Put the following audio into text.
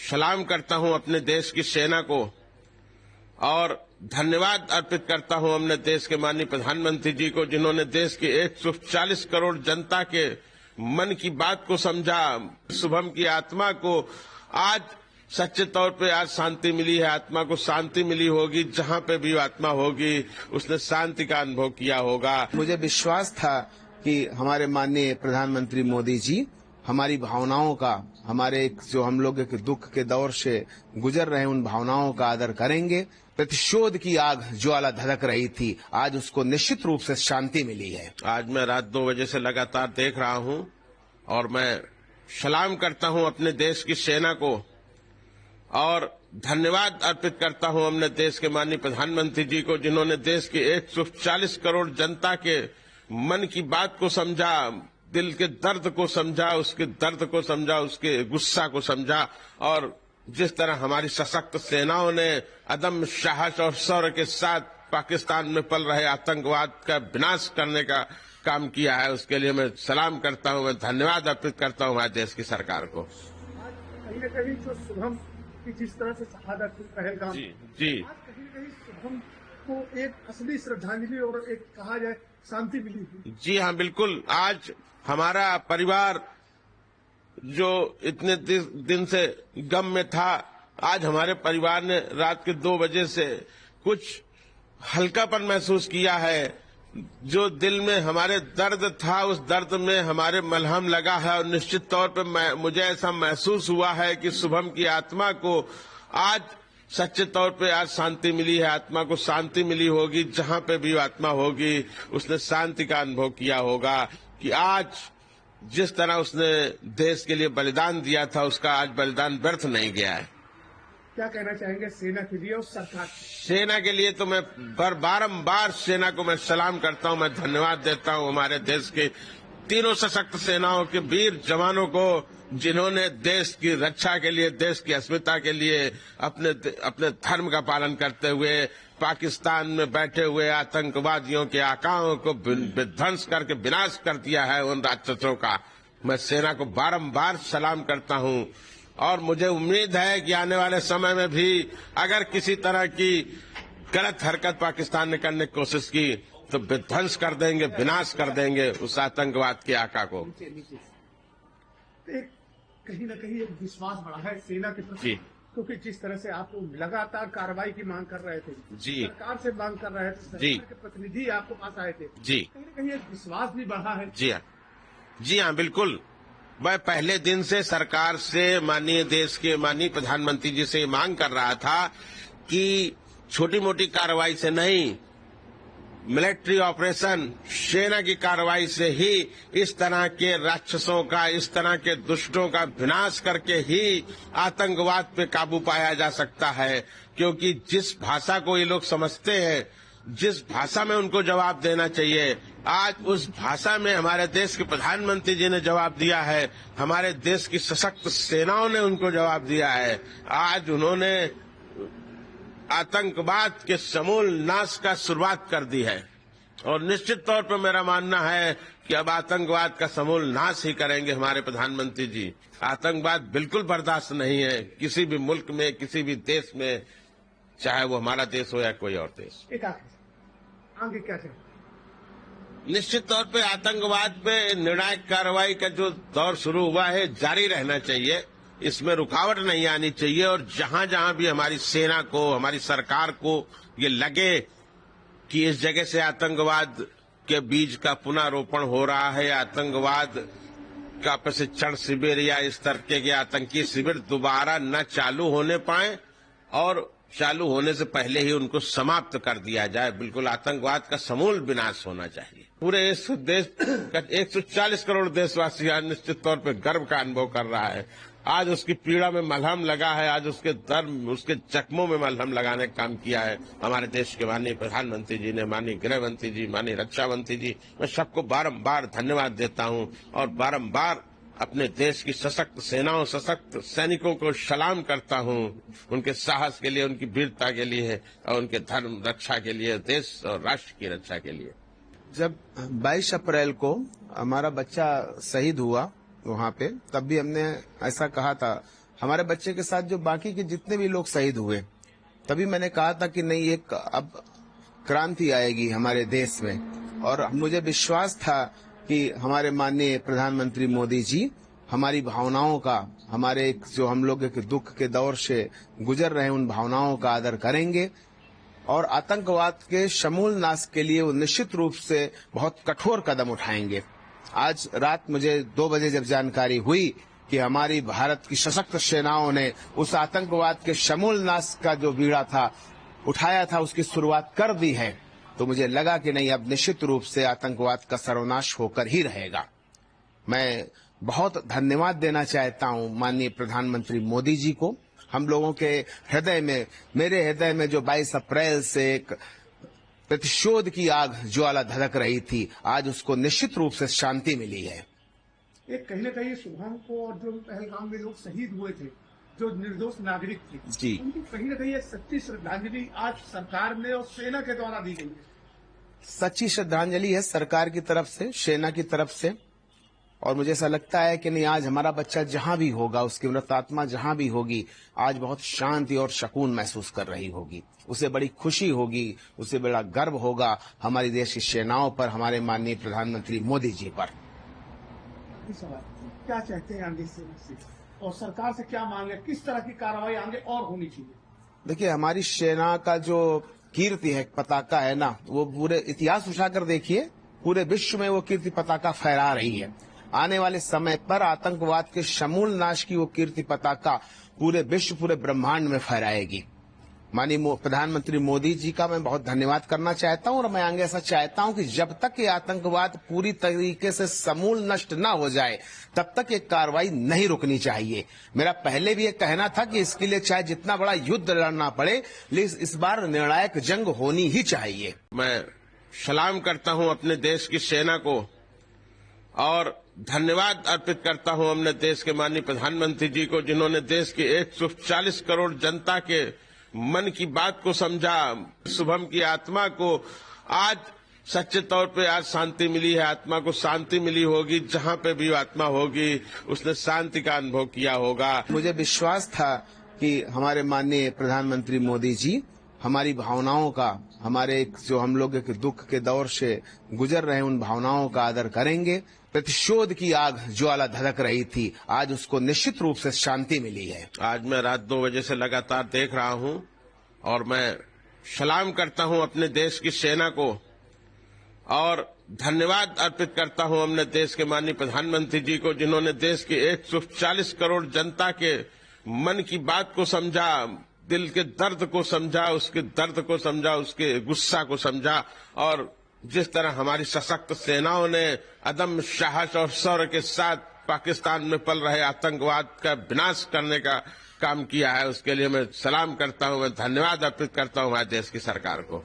सलाम करता हूं अपने देश की सेना को और धन्यवाद अर्पित करता हूं अपने देश के माननीय प्रधानमंत्री जी को, जिन्होंने देश की 140 करोड़ जनता के मन की बात को समझा, शुभम की आत्मा को आज सच्चे तौर पे आज शांति मिली है। आत्मा को शांति मिली होगी, जहां पे भी आत्मा होगी उसने शांति का अनुभव किया होगा। मुझे विश्वास था कि हमारे माननीय प्रधानमंत्री मोदी जी हमारी भावनाओं का, हमारे जो हम लोग एक दुख के दौर से गुजर रहे हैं उन भावनाओं का आदर करेंगे। प्रतिशोध की आग ज्वाला धधक रही थी, आज उसको निश्चित रूप से शांति मिली है। आज मैं रात 2 बजे से लगातार देख रहा हूं और मैं सलाम करता हूं अपने देश की सेना को और धन्यवाद अर्पित करता हूं अपने देश के माननीय प्रधानमंत्री जी को, जिन्होंने देश की 140 करोड़ जनता के मन की बात को समझा, दिल के दर्द को समझा, उसके दर्द को समझा, उसके गुस्सा को समझा और जिस तरह हमारी सशक्त सेनाओं ने अदम्य साहस और शौर्य के साथ पाकिस्तान में पल रहे आतंकवाद का विनाश करने का काम किया है, उसके लिए मैं सलाम करता हूं, मैं धन्यवाद अर्पित करता हूं हमारे देश की सरकार को। कहीं न कहीं जो शुभम की जिस तरह से शहादत हुई पहलगाम, जी आज कहीं न कहीं शुभम को एक असली श्रद्धांजलि और एक कहा जाए शांति मिली। जी हाँ, बिल्कुल। आज हमारा परिवार जो इतने दिन से गम में था, आज हमारे परिवार ने रात के 2 बजे से कुछ हल्कापन महसूस किया है। जो दिल में हमारे दर्द था, उस दर्द में हमारे मलहम लगा है और निश्चित तौर पर मुझे ऐसा महसूस हुआ है कि शुभम की आत्मा को आज सच्चे तौर पे आज शांति मिली है। आत्मा को शांति मिली होगी, जहां पे भी आत्मा होगी उसने शांति का अनुभव किया होगा कि आज जिस तरह उसने देश के लिए बलिदान दिया था, उसका आज बलिदान व्यर्थ नहीं गया है। क्या कहना चाहेंगे सेना के लिए और सरकार? सेना के लिए तो मैं बारंबार सेना को मैं सलाम करता हूं, मैं धन्यवाद देता हूं हमारे देश के तीनों सशक्त सेनाओं के वीर जवानों को, जिन्होंने देश की रक्षा के लिए, देश की अस्मिता के लिए अपने धर्म का पालन करते हुए पाकिस्तान में बैठे हुए आतंकवादियों के आकाओं को विध्वंस करके विनाश कर दिया है उन राक्षसों का। मैं सेना को बारंबार सलाम करता हूं और मुझे उम्मीद है कि आने वाले समय में भी अगर किसी तरह की गलत हरकत पाकिस्तान ने करने की कोशिश की तो विध्वंस कर देंगे, विनाश कर देंगे उस आतंकवाद के आका को। कहीं न कहीं एक विश्वास बढ़ा है सेना के प्रति, क्योंकि जिस तरह से आप लगातार कार्रवाई की मांग कर रहे थे, जी, सरकार से मांग कर रहे थे, सरकार के प्रतिनिधि आपके पास आए थे, जी, कहीं न कहीं एक विश्वास भी बढ़ा है। जी हाँ, बिल्कुल। मैं पहले दिन से सरकार से, माननीय देश के माननीय प्रधानमंत्री जी से मांग कर रहा था कि छोटी मोटी कार्रवाई से नहीं, मिलिट्री ऑपरेशन, सेना की कार्रवाई से ही इस तरह के राक्षसों का, इस तरह के दुष्टों का विनाश करके ही आतंकवाद पे काबू पाया जा सकता है। क्योंकि जिस भाषा को ये लोग समझते हैं, जिस भाषा में उनको जवाब देना चाहिए, आज उस भाषा में हमारे देश के प्रधानमंत्री जी ने जवाब दिया है, हमारे देश की सशक्त सेनाओं ने उनको जवाब दिया है। आज उन्होंने आतंकवाद के समूल नाश का शुरुआत कर दी है और निश्चित तौर पर मेरा मानना है कि अब आतंकवाद का समूल नाश ही करेंगे हमारे प्रधानमंत्री जी। आतंकवाद बिल्कुल बर्दाश्त नहीं है किसी भी मुल्क में, किसी भी देश में, चाहे वो हमारा देश हो या कोई और देश। आगे क्या चाहिए? निश्चित तौर पे आतंकवाद पे निर्णायक कार्रवाई का जो दौर शुरू हुआ है जारी रहना चाहिए, इसमें रुकावट नहीं आनी चाहिए और जहां जहां भी हमारी सेना को, हमारी सरकार को ये लगे कि इस जगह से आतंकवाद के बीज का पुनरोपण हो रहा है, आतंकवाद का प्रशिक्षण शिविर या इस तरह के आतंकी शिविर दोबारा न चालू होने पाए और चालू होने से पहले ही उनको समाप्त कर दिया जाए। बिल्कुल आतंकवाद का समूल विनाश होना चाहिए। पूरे इस देश का 140 करोड़ देशवासी आज निश्चित तौर पर गर्व का अनुभव कर रहा है। आज उसकी पीड़ा में मलहम लगा है, आज उसके दर्द, उसके जख्मों में मलहम लगाने का काम किया है हमारे देश के माननीय प्रधानमंत्री जी ने, माननीय गृह मंत्री जी, माननीय रक्षा मंत्री जी। मैं सबको बारंबार धन्यवाद देता हूं और बारंबार अपने देश की सशक्त सेनाओं, सशक्त सैनिकों को सलाम करता हूं, उनके साहस के लिए, उनकी वीरता के लिए और उनके धर्म रक्षा के लिए, देश और राष्ट्र की रक्षा के लिए। जब 22 अप्रैल को हमारा बच्चा शहीद हुआ वहां पे, तब भी हमने ऐसा कहा था हमारे बच्चे के साथ जो बाकी के जितने भी लोग शहीद हुए, तभी मैंने कहा था कि नहीं, एक अब क्रांति आएगी हमारे देश में। और मुझे विश्वास था कि हमारे माननीय प्रधानमंत्री मोदी जी हमारी भावनाओं का, हमारे जो हम लोग एक दुख के दौर से गुजर रहे हैं, उन भावनाओं का आदर करेंगे और आतंकवाद के समूल नाश के लिए वो निश्चित रूप से बहुत कठोर कदम उठाएंगे। आज रात मुझे 2 बजे जब जानकारी हुई कि हमारी भारत की सशक्त सेनाओं ने उस आतंकवाद के समूल नाश का जो बीड़ा था उठाया था, उसकी शुरुआत कर दी है, तो मुझे लगा कि नहीं, अब निश्चित रूप से आतंकवाद का सर्वनाश होकर ही रहेगा। मैं बहुत धन्यवाद देना चाहता हूं माननीय प्रधानमंत्री मोदी जी को। हम लोगों के हृदय में, मेरे हृदय में जो 22 अप्रैल से एक प्रतिशोध की आग ज्वाला धधक रही थी, आज उसको निश्चित रूप से शांति मिली है। एक कहीं न कहीं सुबह को और जो पहलगाम में लोग शहीद हुए थे, जो निर्दोष नागरिक थे जी, उनको कहीं न कहीं सच्ची श्रद्धांजलि आज सरकार ने और सेना के द्वारा दी गई है। सच्ची श्रद्धांजलि है सरकार की तरफ से, सेना की तरफ से। और मुझे ऐसा लगता है कि नहीं, आज हमारा बच्चा जहां भी होगा, उसकी मृत आत्मा जहां भी होगी, आज बहुत शांति और सुकून महसूस कर रही होगी। उसे बड़ी खुशी होगी, उसे बड़ा गर्व होगा हमारी देश की सेनाओं पर, हमारे माननीय प्रधानमंत्री मोदी जी पर। क्या चाहते हैं आगे से और सरकार से क्या मांगे, किस तरह की कार्रवाई आगे और होनी चाहिए? देखिए, हमारी सेना का जो कीर्ति है, पताका है ना, वो पूरे इतिहास उठाकर देखिए, पूरे विश्व में वो कीर्ति पताका फहरा रही है। आने वाले समय पर आतंकवाद के समूल नाश की वो कीर्ति पताका पूरे विश्व, पूरे ब्रह्मांड में फहराएगी। माननीय प्रधानमंत्री मोदी जी का मैं बहुत धन्यवाद करना चाहता हूं और मैं आगे ऐसा चाहता हूं कि जब तक ये आतंकवाद पूरी तरीके से समूल नष्ट ना हो जाए, तब तक ये कार्रवाई नहीं रुकनी चाहिए। मेरा पहले भी ये कहना था कि इसके लिए चाहे जितना बड़ा युद्ध लड़ना पड़े, लेकिन इस बार निर्णायक जंग होनी ही चाहिए। मैं सलाम करता हूं अपने देश की सेना को और धन्यवाद अर्पित करता हूं अपने देश के माननीय प्रधानमंत्री जी को, जिन्होंने देश की 140 करोड़ जनता के मन की बात को समझा, शुभम की आत्मा को आज सच्चे तौर पे आज शांति मिली है। आत्मा को शांति मिली होगी, जहां पे भी आत्मा होगी उसने शांति का अनुभव किया होगा। मुझे विश्वास था कि हमारे माननीय प्रधानमंत्री मोदी जी हमारी भावनाओं का, हमारे जो हम लोग एक दुख के दौर से गुजर रहे हैं, उन भावनाओं का आदर करेंगे। प्रतिशोध की आग ज्वाला धधक रही थी, आज उसको निश्चित रूप से शांति मिली है। आज मैं रात 2 बजे से लगातार देख रहा हूं और मैं सलाम करता हूं अपने देश की सेना को और धन्यवाद अर्पित करता हूं अपने देश के माननीय प्रधानमंत्री जी को, जिन्होंने देश की 140 करोड़ जनता के मन की बात को समझा, दिल के दर्द को समझा, उसके दर्द को समझा, उसके गुस्सा को समझा और जिस तरह हमारी सशक्त सेनाओं ने अदम्य साहस और शौर्य के साथ पाकिस्तान में पल रहे आतंकवाद का विनाश करने का काम किया है, उसके लिए मैं सलाम करता हूं, मैं धन्यवाद अर्पित करता हूं हमारे देश की सरकार को।